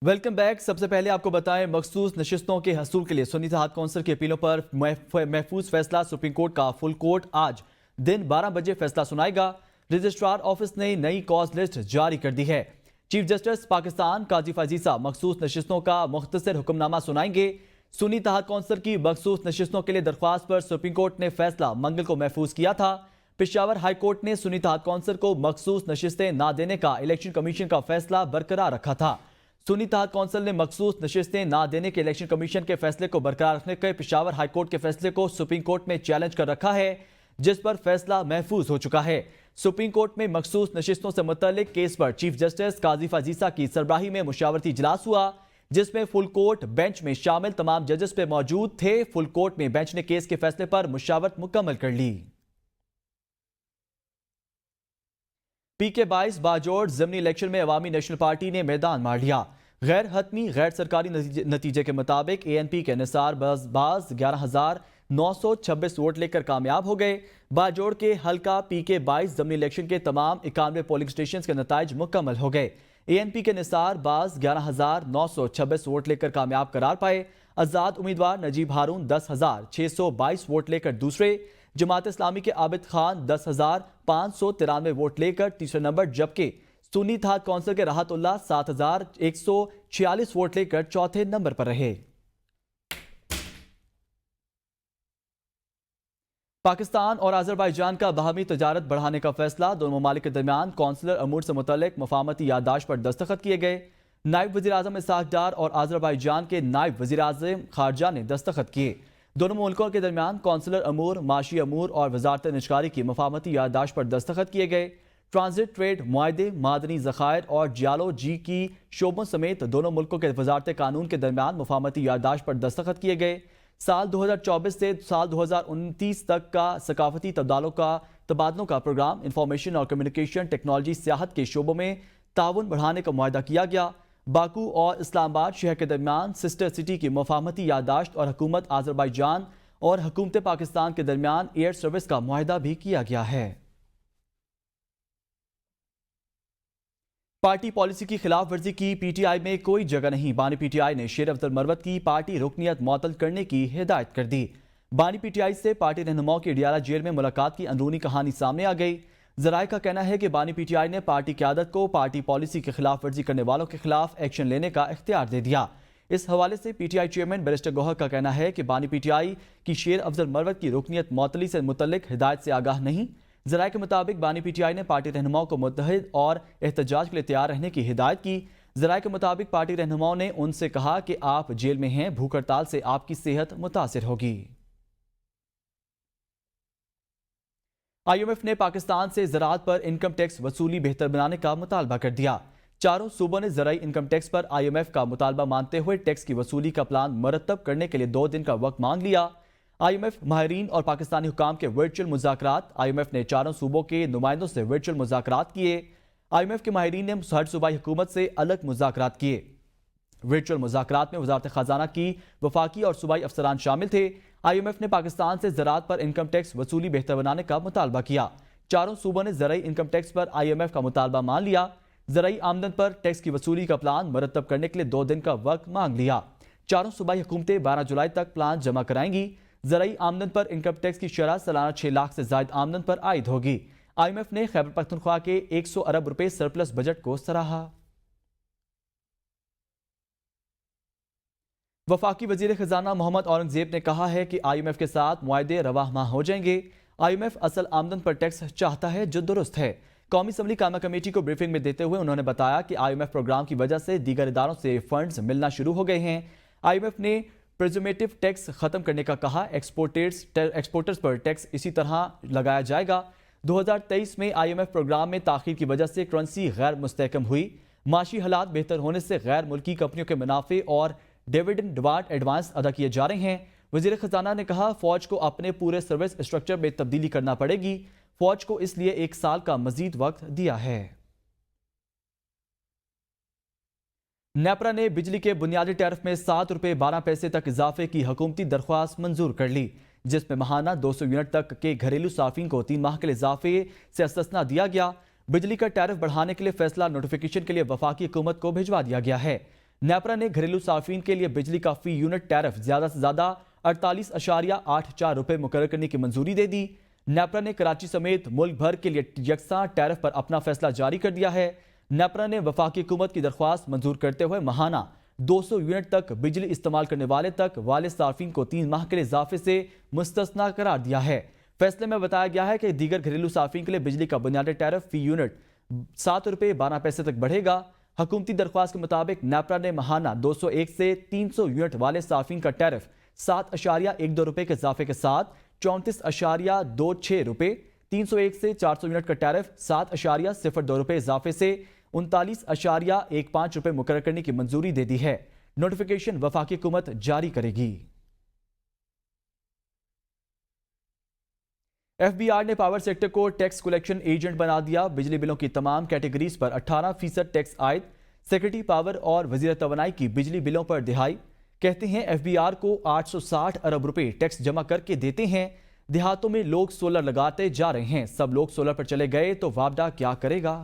Welcome back. सबसे पहले आपको बताएं, मखसूस नशिस्तों के हसूल के लिए सुन्नी इत्तेहाद कौंसिल की अपीलों पर महफूज फैसला। सुप्रीम कोर्ट का फुल कोर्ट आज दिन 12 बजे फैसला सुनाएगा। रजिस्ट्रार ऑफिस ने नई कॉज लिस्ट जारी कर दी है। चीफ जस्टिस पाकिस्तान काजी फजीसा मखसूस नशिस्तों का मुख्तसर हुक्मनामा सुनाएंगे। सुन्नी इत्तेहाद कौंसिल की मखसूस नशिस्तों के लिए दरख्वास्त पर सुप्रीम कोर्ट ने फैसला मंगल को महफूज किया था। पेशावर हाई कोर्ट ने सुन्नी इत्तेहाद कौंसिल को मखसूस नशिस्तें ना देने का इलेक्शन कमीशन का फैसला बरकरार रखा था। सुन्नी इत्तेहाद कौंसिल ने मखसूस नशिस्तें ना देने के इलेक्शन कमीशन के फैसले को बरकरार रखने के पेशावर हाई कोर्ट के फैसले को सुप्रीम कोर्ट में चैलेंज कर रखा है, जिस पर फैसला महफूज हो चुका है। सुप्रीम कोर्ट में मखसूस नशिस्तों से मुतल्लिक केस पर चीफ जस्टिस काजी फजीसा की सरबराही में मुशावरती इजलास हुआ, जिसमें फुल कोर्ट बेंच में शामिल तमाम जजेस पे मौजूद थे। फुल कोर्ट में बेंच ने केस के फैसले पर मुशावरत मुकम्मल कर ली। पीके 22 बाजोड़ ज़िमनी इलेक्शन में अवामी नेशनल पार्टी ने मैदान मार लिया। गैर हतमी गैर सरकारी नतीजे के मुताबिक एएनपी के निसार बाज 11,926 वोट लेकर कामयाब हो गए। बाजोड़ के हल्का पीके 22 ज़िमनी इलेक्शन के तमाम 91 पोलिंग स्टेशन के नताइज मुकम्मल हो गए। एएनपी के निसार बाज 11,926 वोट लेकर कामयाब करार पाए। आज़ाद उम्मीदवार नजीब हारून 10,622 वोट लेकर दूसरे, जमात इस्लामी के आबिद खान 10,593 वोट लेकर तीसरे नंबर, जबकि सुन्नी इत्तेहाद कौंसिल के राहतुल्लाह 7,146 वोट लेकर चौथे नंबर पर रहे। पाकिस्तान और अजरबैजान का बाहमी तजारत बढ़ाने का फैसला। दोनों ममालिक के दरमियान कौंसलर अमूर से मुतल्लिक मफाहमती याददाश्त पर दस्तखत किए गए। नायब वज़ीर आज़म इसहाक डार और अजरबैजान के नायब वज़ीर आज़म खारजा ने दस्तखत किए। दोनों मुल्कों के दरमियान कौंसलर अमूर, माशी अमूर और वजारत निजकारी की मफाहमती याददाश्त पर दस्तखत किए गए। ट्रांजिट ट्रेड मुआहदे, मादनी ज़खायर और जियालॉजी की शोबों समेत दोनों मुल्कों के वजारत कानून के दरमियान मफाहमती याददाश्त पर दस्तखत किए गए। साल 2024 से साल 2029 तक का सकाफती तबादलों का प्रोग्राम, इंफॉर्मेशन और कम्युनिकेशन टेक्नोलॉजी, सियाहत के शोबों में ताउन बढ़ाने का मुआहदा किया गया। बाकू और इस्लामाबाद शहर के दरमियान सिस्टर सिटी की मफाहमती याददाश्त और हुकूमत अजरबैजान और हुकूमत पाकिस्तान के दरमियान एयर सर्विस का मुआहदा भी किया गया है। पार्टी पॉलिसी की खिलाफ वर्जी की पीटीआई में कोई जगह नहीं। बानी पीटीआई ने शेर अफजल मरवत की पार्टी रुकनियत मुअत्तल करने की हिदायत कर दी। बानी पीटीआई से पार्टी रहनुमाओं की डियाला जेल में मुलाकात की अंदरूनी कहानी सामने आ गई। जराये का कहना है कि बानी पीटीआई ने पार्टी क़यादत को पार्टी पॉलिसी की खिलाफ वर्जी करने वालों के खिलाफ एक्शन लेने का इख्तियार दे दिया। इस हवाले से पीटीआई चेयरमैन बैरिस्टर गौहर का कहना है कि बानी पीटीआई की शेर अफजल मरवत की रुकनियत मुअत्तली से मुतल्लिक हिदायत से आगाह नहीं। जराये के मुताबिक बानी पीटीआई ने पार्टी रहनुमाओं को मुत्तहिद और एहतजाज के लिए तैयार रहने की हिदायत की। जराये के मुताबिक पार्टी रहनुमाओं ने उनसे कहा कि आप जेल में हैं, भूख हड़ताल से आपकी सेहत मुतासिर होगी। IMF ने पाकिस्तान से ज़राअत पर इनकम टैक्स वसूली बेहतर बनाने का मुतालबा कर दिया। चारों सूबों ने ज़राई इनकम टैक्स पर IMF का मुतालबा मानते हुए टैक्स की वसूली का प्लान मरतब करने के लिए 2 दिन का वक्त मांग लिया। IMF माहिरीन और पाकिस्तानी हुकाम के वर्चुअल मुज़ाकरात। IMF ने चारों सूबों के नुमाइंदों से वर्चुअल मुज़ाकरात किए। IMF के माहिरीन ने हर सूबाई हुकूमत से अलग मुज़ाकरात किए। वर्चुअल मुज़ाकरात में वज़ारत ख़जाना की वफाकी और सूबाई अफसरान शामिल थे। IMF ने पाकिस्तान से ज़राअत पर इनकम टैक्स वसूली बेहतर बनाने का मुतालबा किया। चारों सूबों ने ज़राई इनकम टैक्स पर IMF का मुतालबा मान लिया। ज़राई आमदन पर टैक्स की वसूली का प्लान मरतब करने के लिए 2 दिन का वक्त मांग लिया। चारों सूबाई हुकूमतें 12 जुलाई तक प्लान जमा कराएंगी। ज़राई आमदन पर इनकम टैक्स की शरह सालाना 6 लाख से ज़ायद आमदन पर आयद होगी। IMF ने खैबर पख्तूनख्वा के 100 अरब रुपए सरप्लस बजट को सराहा। वफाकी वजीर खजाना मोहम्मद औरंगजेब ने कहा है कि IMF के साथ मुआहदे रवाहमा हो जाएंगे। IMF असल आमदन पर टैक्स चाहता है जो दुरुस्त है। कौमी असम्बली कायमा कमेटी को ब्रीफिंग में देते हुए उन्होंने बताया कि IMF प्रोग्राम की वजह से दीगर इदारों से फंड्स मिलना शुरू हो गए हैं। IMF ने प्रिज्यूमेटिव टैक्स खत्म करने का कहा। एक्सपोर्टर्स पर टैक्स इसी तरह लगाया जाएगा। 2023 में IMF प्रोग्राम में ताखीर की वजह से करेंसी गैर मुस्तहकम हुई। माशी हालात बेहतर होने से गैर मुल्की कंपनियों के मुनाफे और डिविडेंड डिमांड एडवांस अदा किए जा रहे हैं। वजीर खजाना ने कहा, फौज को अपने पूरे सर्विस स्ट्रक्चर में तब्दीली करना पड़ेगी। फौज को इसलिए 1 साल का मजीद वक्त दिया है। नेपरा ने बिजली के बुनियादी टैरिफ में 7 रुपए 12 पैसे तक इजाफे की हुकूमती दरख्वास्त मंजूर कर ली, जिसमें माहाना 200 यूनिट तक के घरेलू साफिन को 3 माह के लिए इजाफे से इस्तिस्ना दिया गया। बिजली का टैरिफ बढ़ाने के लिए फैसला नोटिफिकेशन के लिए वफाकी हुकूमत को भिजवा दिया गया है। نیپرا نے گھریلو صارفین کے لیے بجلی کا فی یونٹ ٹیرف زیادہ سے زیادہ 48.84 روپے مقرر کرنے کی منظوری دے دی۔ نیپرا نے کراچی سمیت ملک بھر کے لیے یکساں ٹیرف پر اپنا فیصلہ جاری کر دیا ہے۔ نیپرا نے وفاقی حکومت کی درخواست منظور کرتے ہوئے ماہانہ 200 یونٹ تک بجلی استعمال کرنے والے تک والے صارفین کو 3 ماہ کے لیے اضافے سے مستثنی قرار دیا ہے۔ فیصلے میں بتایا گیا ہے کہ دیگر گھریلو صارفین کے لیے بجلی کا بنیادی ٹیرف فی یونٹ 7 روپے 12 پیسے تک بڑھے گا۔ حکومتی درخواست کے مطابق نیپرا نے ماہانہ 201 سے 300 یونٹ والے صارفین کا ٹیرف 7.12 روپے کے اضافے کے ساتھ 34.26 روپے، 301 سے 400 یونٹ کا ٹیرف 7.02 روپے اضافے سے 39.15 روپے مقرر کرنے کی منظوری دے دی ہے۔ نوٹیفیکیشن وفاقی حکومت جاری کرے گی۔ ایف بی آر نے پاور سیکٹر کو ٹیکس کلیکشن ایجنٹ بنا دیا۔ بجلی بلوں کی تمام کیٹیگریز پر 18% ٹیکس عائد۔ سیکرٹری پاور اور وزیر توانائی کی بجلی بلوں پر دہائی۔ کہتے ہیں ایف بی آر کو 860 ارب روپے ٹیکس جمع کر کے دیتے ہیں۔ دیہاتوں میں لوگ سولر لگاتے جا رہے ہیں، سب لوگ سولر پر چلے گئے تو وابڈا کیا کرے گا؟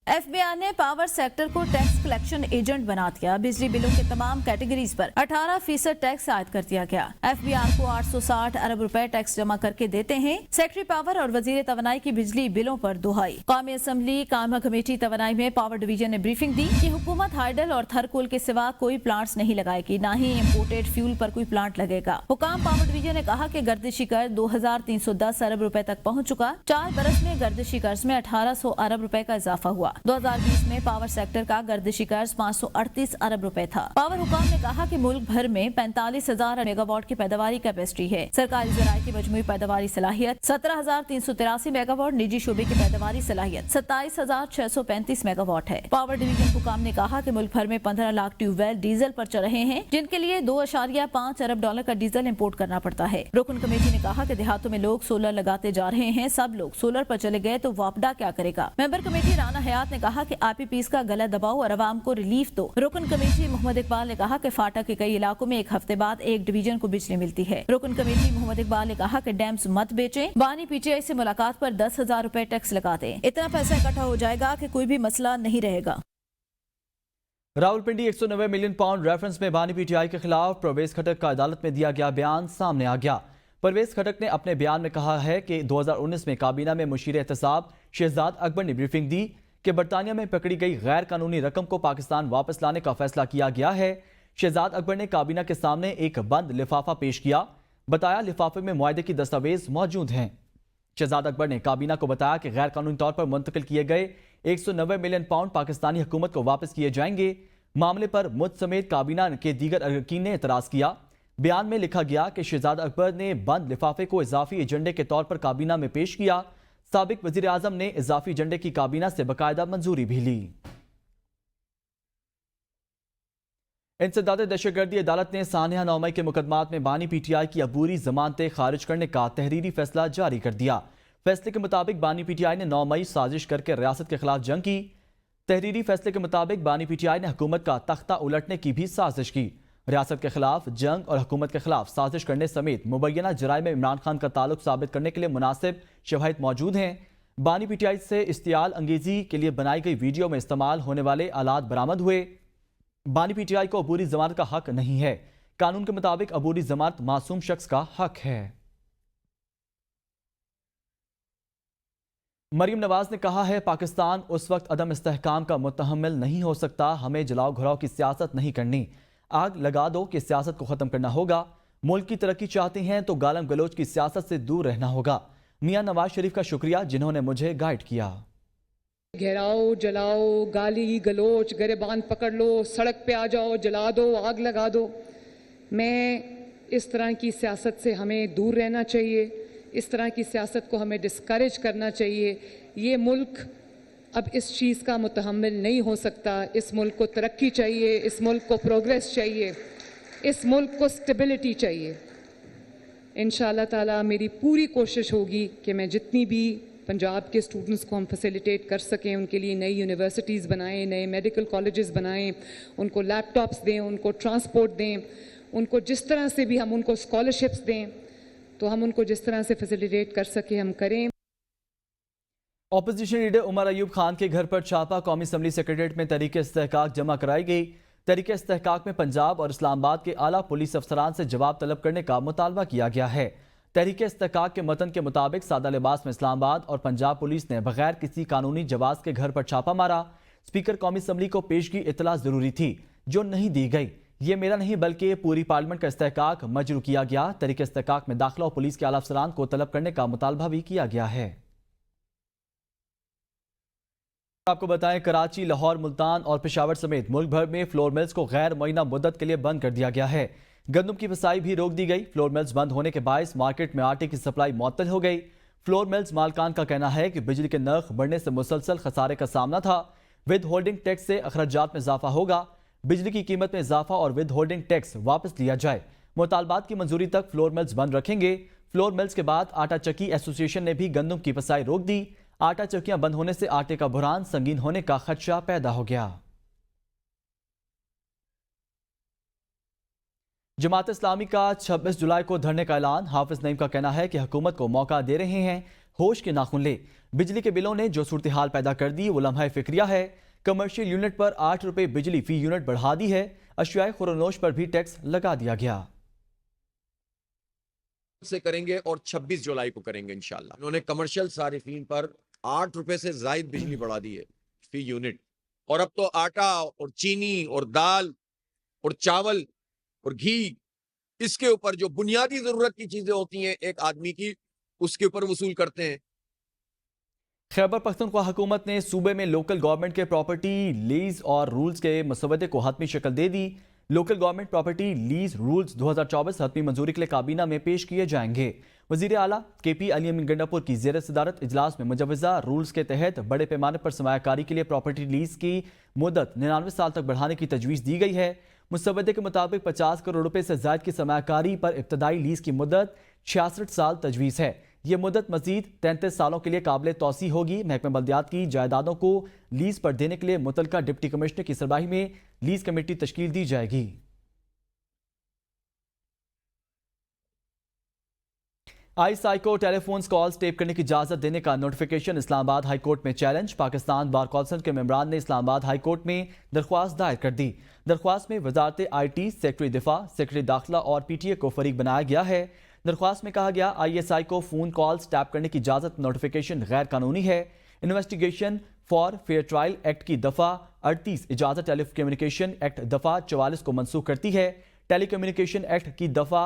ایف بی آر نے پاور سیکٹر کو ٹیکس کلیکشن ایجنٹ بنا دیا۔ بجلی بلوں کے تمام کیٹیگریز پر 18% ٹیکس عائد کر دیا گیا۔ ایف بی آر کو 860 ارب روپے ٹیکس جمع کر کے دیتے ہیں۔ سیکرٹری پاور اور وزیر توانائی کی بجلی بلوں پر دہائی۔ قومی اسمبلی قائمہ کمیٹی توانائی میں پاور ڈویژن نے بریفنگ دی کہ حکومت ہائیڈل اور تھرکول کے سوا کوئی پلانٹس نہیں لگائے گی، نہ ہی امپورٹڈ فیول پر کوئی پلانٹ لگے گا۔ حکام پاور ڈویژن نے کہا کہ گردشی قرض 2310 ارب روپے تک پہنچ چکا۔ 4 برس میں گردشی قرض میں 1800 ارب روپے کا اضافہ ہوا۔ 2020 میں پاور سیکٹر کا گردشی قرض 538 ارب روپے تھا۔ پاور حکام نے کہا کہ ملک بھر میں 45,000 میگا واٹ کی پیداواری کیپیسٹی ہے۔ سرکاری ذرائع کی مجموعی پیداواری صلاحیت 17,383 میگا واٹ، نجی شعبے کی پیداواری صلاحیت 27,635 میگا واٹ ہے۔ پاور ڈویژن حکام نے کہا کہ ملک بھر میں 15 لاکھ ٹیوب ویل ڈیزل پر چل رہے ہیں، جن کے لیے 2.5 ارب ڈالر کا ڈیزل امپورٹ کرنا پڑتا ہے۔ رکن کمیٹی نے کہا کہ دیہاتوں میں لوگ سولر لگاتے جا رہے ہیں، سب لوگ سولر پر چلے گئے تو وابڈا کیا کرے گا؟ ممبر کمیٹی رانا حیات نے کہا کہ آئی پی پیز کا گلا دباؤ اور عوام کو ریلیف دو۔ رکن کمیٹی محمد اقبال نے کہا کہ فاٹا کے کئی علاقوں میں ایک ہفتے بعد ایک ڈویژن کو بجلی ملتی ہے۔ رکن کمیٹی محمد اقبال نے کہا کہ ڈیمز مت بیچیں، بانی پی ٹی آئی سے ملاقات پر 10,000 روپے ٹیکس لگا دیں، اتنا پیسہ اکٹھا ہو جائے گا کہ کوئی بھی مسئلہ نہیں رہے گا۔ راولپنڈی 190 ملین پاؤنڈ ریفرنس میں بانی پی ٹی آئی کے خلاف پرویز کھٹک کا عدالت میں دیا گیا بیان سامنے آ گیا۔ پرویز کھٹک نے اپنے بیان میں کہا ہے کہ 2019 میں کابینہ میں مشیر احتساب شہزاد اکبر نے بریفنگ دی کہ برطانیہ میں پکڑی گئی غیر قانونی رقم کو پاکستان واپس لانے کا فیصلہ کیا گیا ہے۔ شہزاد اکبر نے کابینہ کے سامنے ایک بند لفافہ پیش کیا، بتایا لفافے میں معاہدے کی دستاویز موجود ہیں۔ شہزاد اکبر نے کابینہ کو بتایا کہ غیر قانونی طور پر منتقل کیے گئے 190 ملین پاؤنڈ پاکستانی حکومت کو واپس کیے جائیں گے۔ معاملے پر مجھ سمیت کابینہ کے دیگر اراکین نے اعتراض کیا۔ بیان میں لکھا گیا کہ شہزاد اکبر نے بند لفافے کو اضافی ایجنڈے کے طور پر کابینہ میں پیش کیا۔ سابق وزیر اعظم نے اضافی ایجنڈے کی کابینہ سے باقاعدہ منظوری بھی لی۔ انسداد دہشت گردی عدالت نے سانحہ 9 مئی کے مقدمات میں بانی پی ٹی آئی کی عبوری ضمانتیں خارج کرنے کا تحریری فیصلہ جاری کر دیا۔ فیصلے کے مطابق بانی پی ٹی آئی نے 9 مئی سازش کر کے ریاست کے خلاف جنگ کی۔ تحریری فیصلے کے مطابق بانی پی ٹی آئی نے حکومت کا تختہ الٹنے کی بھی سازش کی۔ ریاست کے خلاف جنگ اور حکومت کے خلاف سازش کرنے سمیت مبینہ جرائم میں عمران خان کا تعلق ثابت کرنے کے لیے مناسب شواہد موجود ہیں۔ بانی پی ٹی آئی سے اشتعال انگیزی کے لیے بنائی گئی ویڈیو میں استعمال ہونے والے آلات برآمد ہوئے۔ بانی پی ٹی آئی کو عبوری ضمانت کا حق نہیں ہے۔ قانون کے مطابق عبوری ضمانت معصوم شخص کا حق ہے۔ مریم نواز نے کہا ہے پاکستان اس وقت عدم استحکام کا متحمل نہیں ہو سکتا، ہمیں جلاؤ گھراؤ کی سیاست نہیں کرنی، آگ لگا دو کہ سیاست کو ختم کرنا ہوگا۔ ملک کی ترقی چاہتے ہیں تو گالم گلوچ کی سیاست سے دور رہنا ہوگا۔ میاں نواز شریف کا شکریہ جنہوں نے مجھے گائیڈ کیا۔ گھیراؤ، جلاؤ، گالی گلوچ، گریبان پکڑ لو، سڑک پہ آ جاؤ، جلا دو، آگ لگا دو، میں اس طرح کی سیاست سے ہمیں دور رہنا چاہیے، اس طرح کی سیاست کو ہمیں ڈسکریج کرنا چاہیے۔ یہ ملک اب اس چیز کا متحمل نہیں ہو سکتا۔ اس ملک کو ترقی چاہیے، اس ملک کو پروگریس چاہیے، اس ملک کو سٹیبلٹی چاہیے۔ انشاءاللہ تعالی میری پوری کوشش ہوگی کہ میں جتنی بھی پنجاب کے اسٹوڈنٹس کو ہم فیسیلیٹیٹ کر سکیں، ان کے لیے نئی یونیورسٹیز بنائیں، نئے میڈیکل کالجز بنائیں، ان کو لیپ ٹاپس دیں، ان کو ٹرانسپورٹ دیں، ان کو جس طرح سے بھی ہم ان کو اسکالرشپس دیں، تو ہم ان کو جس طرح سے فیسیلیٹیٹ کر سکیں ہم کریں۔ اپوزیشن لیڈر عمر ایوب خان کے گھر پر چھاپا، قومی اسمبلی سیکریٹریٹ میں تحریک استحقاق جمع کرائی گئی۔ तहरीक इस्तेहकाक में पंजाब और इस्लामाबाद के आला पुलिस अफसरान से जवाब तलब करने का मुतालबा किया गया है। तहरीक इस्तेहकाक के मतन के मुताबिक सादा लिबास में इस्लामाबाद और पंजाब पुलिस ने बगैर किसी कानूनी जवाब के घर पर छापा मारा। स्पीकर कौमी असम्बली को पेशगी इतला जरूरी थी जो नहीं दी गई। ये मेरा नहीं बल्कि पूरी पार्लियामेंट का इस्तेहकाक मजरू किया गया। तहरीक इस्तेहकाक में दाखिला और पुलिस के आला अफसरान को तलब करने का मुतालबा भी किया गया है। आपको बताएं, कराची, लाहौर, मुल्तान और पेशावर समेत मुल्क भर में फ्लोर मिल्स को गैर मुअय्यना मुद्दत के लिए बंद कर दिया गया है। गंदम की पिसाई भी रोक दी गई। फ्लोर मिल्स बंद होने के बायस मार्केट में आटे की सप्लाई मुअत्तल हो गई। फ्लोर मिल्स मालकान का कहना है कि बिजली के नर्ख बढ़ने से मुसलसल खसारे का सामना था। विद होल्डिंग टैक्स से अखराजात में इजाफा होगा। बिजली की कीमत में इजाफा और विद होल्डिंग टैक्स वापस लिया जाए। मुतालबात की मंजूरी तक फ्लोर मिल्स बंद रखेंगे। फ्लोर मिल्स के बाद आटा चक्की एसोसिएशन ने भी गंदम की पिसाई रोक दी। आटा चक्कियां बंद होने से आटे का बुरहान संगीन होने का खदशा पैदा हो गया। जमात इस्लामी का 26 जुलाई को धरने का ऐलान। हाफिज नईम का कहना है कि हुकूमत को मौका दे रहे हैं, होश के नाखून ले। बिजली के बिलों ने जो सूरत हाल पैदा कर दी वो लम्हा फिक्रिया है। कमर्शियल यूनिट पर 8 रुपए बिजली फी यूनिट बढ़ा दी है। अशियाए खुरनोश पर भी टैक्स लगा दिया गया। से करेंगे और 26 जुलाई को करेंगे इंशाल्लाह। उन्होंने कमर्शियल सारिफीन पर 8 रुपए से जायद बिजली बढ़ा दी है फी यूनिट। और अब तो आटा और चीनी और दाल और चावल और घी, इसके ऊपर जो बुनियादी जरूरत की चीजें होती हैं एक आदमी की, उसके ऊपर वसूल करते हैं। खैबर पख्तूनख्वा हुकूमत ने सूबे में लोकल गवर्नमेंट के प्रॉपर्टी लीज और रूल्स के मसवदे को हतमी शक्ल दे दी। Local government property lease rules 2024 हतमी मंजूरी के लिए काबीना में पेश किए जाएंगे। वजीर आला KP अली अमीन गंडापुर की ज़ेर सदारत इजलास में मुजवजा रूल्स के तहत बड़े पैमाने पर सरमायाकारी के लिए प्रॉपर्टी लीज की मुद्दत 99 साल तक बढ़ाने की तजवीज़ दी गई है। मुसवदे के मुताबिक 50 करोड़ रुपए से ज़ायद की सरमायाकारी पर इब्तदाई लीज की मुद्दत 66 साल तजवीज़ है। ये मुद्दत मजीद 33 सालों के लिए काबिल तौसी होगी। महकमा बल्दियात की जायदादों को लीज पर देने के लिए मुतलका डिप्टी कमिश्नर की सरबराही में लीज कमेटी तश्कील दी जाएगी। ISI को टेलीफोन कॉल्स टेप करने की इजाजत देने का नोटिफिकेशन इस्लामाबाद हाई कोर्ट में चैलेंज। पाकिस्तान बार कौंसिल के मेंबरान ने इस्लामाबाद हाई कोर्ट में दरख्वास्त दायर कर दी। दरख्वास्त में वजारत IT, सेक्रेटरी दिफा, सेक्रेटरी दाखिला और PTA को फरीक बनाया गया है। दरख्वास्त में कहा गया ISI को फोन कॉल्स टैप करने की इजाजत नोटिफिकेशन गैर कानूनी है। Investigation for fair trial act की दफा 38 इजाजत टेलीकम्युनिकेशन एक्ट दफा 44 को मनसूख करती है। टेलीकम्युनिकेशन एक्ट की दफा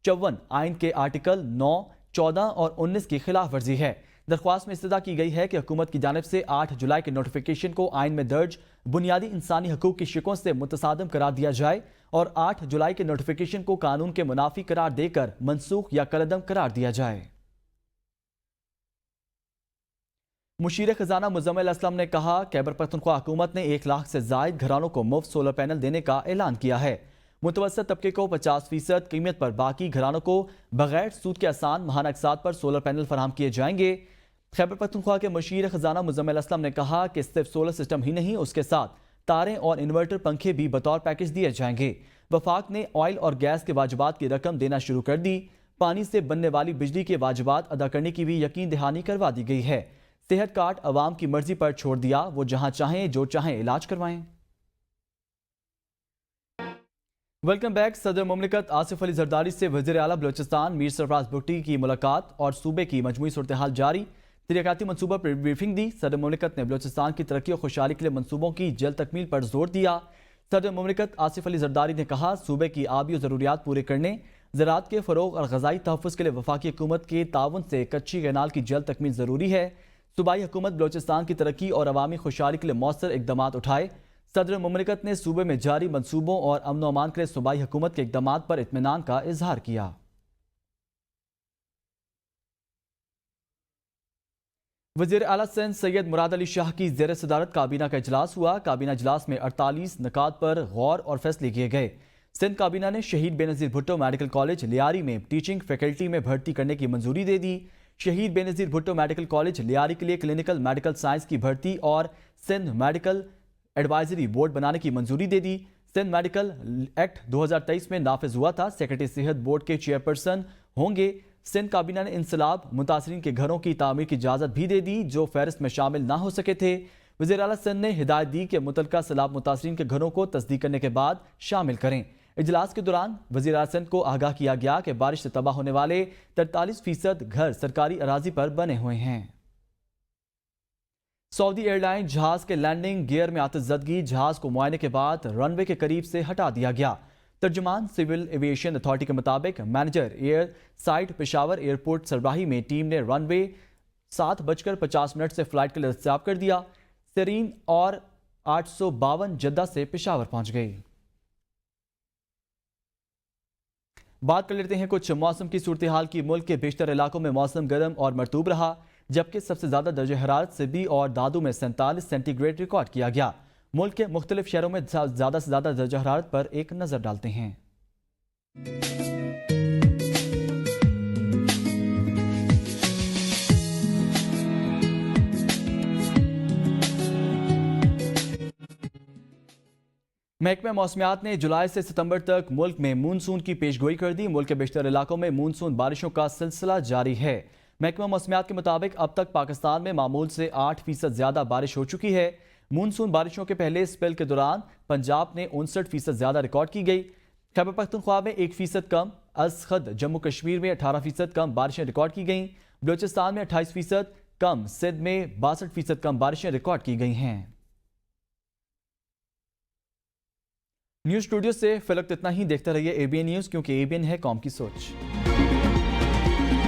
54 आइन के आर्टिकल 9, 14 और 19 की खिलाफ वर्जी है। दरख्वास्त में इस्तदा की गई है कि हुकूमत की जानिब से 8 जुलाई के नोटिफिकेशन को आइन में दर्ज बुनियादी इंसानी हकूक की शिकों से मुतसादम करार दिया जाए और 8 जुलाई के नोटिफिकेशन को कानून के मुनाफी करार देकर मनसूख या कलअदम करार दिया जाए। मुशीर खजाना मुजम्मिल असलम ने कहा, खैबर पख्तूनख्वा हुकूमत ने 1 लाख से जायद घरानों को मुफ्त सोलर पैनल देने का ऐलान किया है। मुतवस्सित तबके को 50% कीमत पर, बाकी घरानों को बगैर सूद के आसान महाना अक़सात पर सोलर पैनल फराहम किए जाएंगे। खैबर पख्तूनख्वा के मुशीर खजाना मुजम्मिल असलम ने कहा कि सिर्फ सोलर सिस्टम ही नहीं, उसके साथ तारें और इन्वर्टर पंखे भी बतौर पैकेज दिए जाएंगे। वफाक ने ऑयल और गैस के वाजिबात की रकम देना शुरू कर दी। पानी से बनने वाली बिजली के वाजिबात अदा करने की भी यकीन दहानी करवा दी गई है। सेहत कार्ड अवाम की मर्जी पर छोड़ दिया, वो जहां चाहें जो चाहें इलाज करवाएं। Welcome back. सदर मुमलिकत आसिफ अली जरदारी से वज़ीर आला बलोचिस्तान मीर सरफराज भुट्टी की मुलाकात और सूबे की मजमूई सूरत हाल जारी। तरक्याती मनसूबा पर ब्रीफिंग दी। सदर मुमलिकत ने बलोचिस्तान की तरक्की और खुशहाली के लिए मनसूबों की जल्द तकमील पर जोर दिया। सदर मुमलिकत आसिफ अली जरदारी ने कहा, सूबे की आबी ज़रूरियात पूरे करने, ज़राअत के फ़रोग़ और ग़ज़ाई तहफ़्फ़ुज़ के लिए वफाकी हुकूमत के ताउन से कच्ची कैनाल की जल्द तकमील ज़रूरी है। सूबाई हुकूमत बलोचिस्तान की तरक्की और अवामी खुशहाली के लिए मौसर इक़दामात उठाए। सदर मुमलिकत ने सूबे में जारी मनसूबों और अमन व अमान के लिए सूबाई हुकूमत के इक़दामात पर इत्मीनान का इजहार किया। वज़ीर आला सिंध सैयद मुराद अली शाह की ज़ेर सदारत काबीना का इजलास हुआ। काबीना इजलास में 48 निकात पर गौर और फैसले किए गए। सिंध काबीना ने शहीद बेनज़ीर भुट्टो मेडिकल कॉलेज लियारी में टीचिंग फैकल्टी में भर्ती करने की मंजूरी दे दी। शहीद बेनज़ीर भुट्टो मेडिकल कॉलेज लियारी के लिए क्लिनिकल मेडिकल साइंस की भर्ती और सिंध मेडिकल एडवाइजरी बोर्ड बनाने की मंजूरी दे दी। सिंध मेडिकल एक्ट 2023 में नाफिज हुआ था। सेक्रेटरी सेहत बोर्ड के चेयरपर्सन होंगे। सिंध काबीना ने इंसलाब मुतासरीन के घरों की तामीर की इजाज़त भी दे दी जो फहरिस्त में शामिल ना हो सके थे। वज़ीर आला सिंध ने हिदायत दी कि मुतलका सैलाब मुतासरीन के घरों को तस्दीक करने के बाद शामिल करें। इजलास के दौरान वज़ीर आला सिंध को आगाह किया गया कि बारिश से तबाह होने वाले 43% घर सरकारी अराजी पर बने हुए हैं। सऊदी एयरलाइन जहाज के लैंडिंग गियर में आतिशज़दगी, जहाज को मुआयने के बाद रनवे के करीब से हटा दिया गया। तर्जुमान सिविल एविएशन अथॉरिटी के मुताबिक manager air side Peshawar airport सरबराही में टीम ने रनवे 7:50 से फ्लाइट के लिए दस्तयाब कर दिया। सेरीन और 852 जद्दा से पेशावर पहुंच गई। बात कर लेते हैं कुछ मौसम की सूरत हाल की। मुल्क के बेशतर इलाकों में मौसम गर्म और मरतूब रहा, जबकि सबसे ज्यादा दर्जा हरारत सिबी और दादू में 47 सेंटीग्रेड रिकॉर्ड किया गया। मुल्क के मुख्तलिफ शहरों में ज्यादा से ज्यादा दर्जा हरारत पर एक नजर डालते हैं। महकमा मौसमियात ने जुलाई से सितंबर तक मुल्क में मानसून की पेशगोई कर दी। मुल्क के बेशतर इलाकों में मानसून बारिशों का सिलसिला जारी है। महकमा मौसमियात के मुताबिक अब तक पाकिस्तान में मामूल से 8% ज्यादा बारिश हो चुकी है। मानसून बारिशों के पहले स्पेल के दौरान पंजाब में 59% ज्यादा रिकॉर्ड की गई। खैबर पख्तूनख्वा में 1% कम, असखद जम्मू कश्मीर में 18% कम बारिशें रिकॉर्ड की गईं। बलूचिस्तान में 28% कम, सिंध में 62% कम बारिशें रिकॉर्ड की गई हैं। न्यूज़ स्टूडियो से फिलहाल इतना ही। देखते रहिए ABN न्यूज़, क्योंकि ABN है कौम की सोच।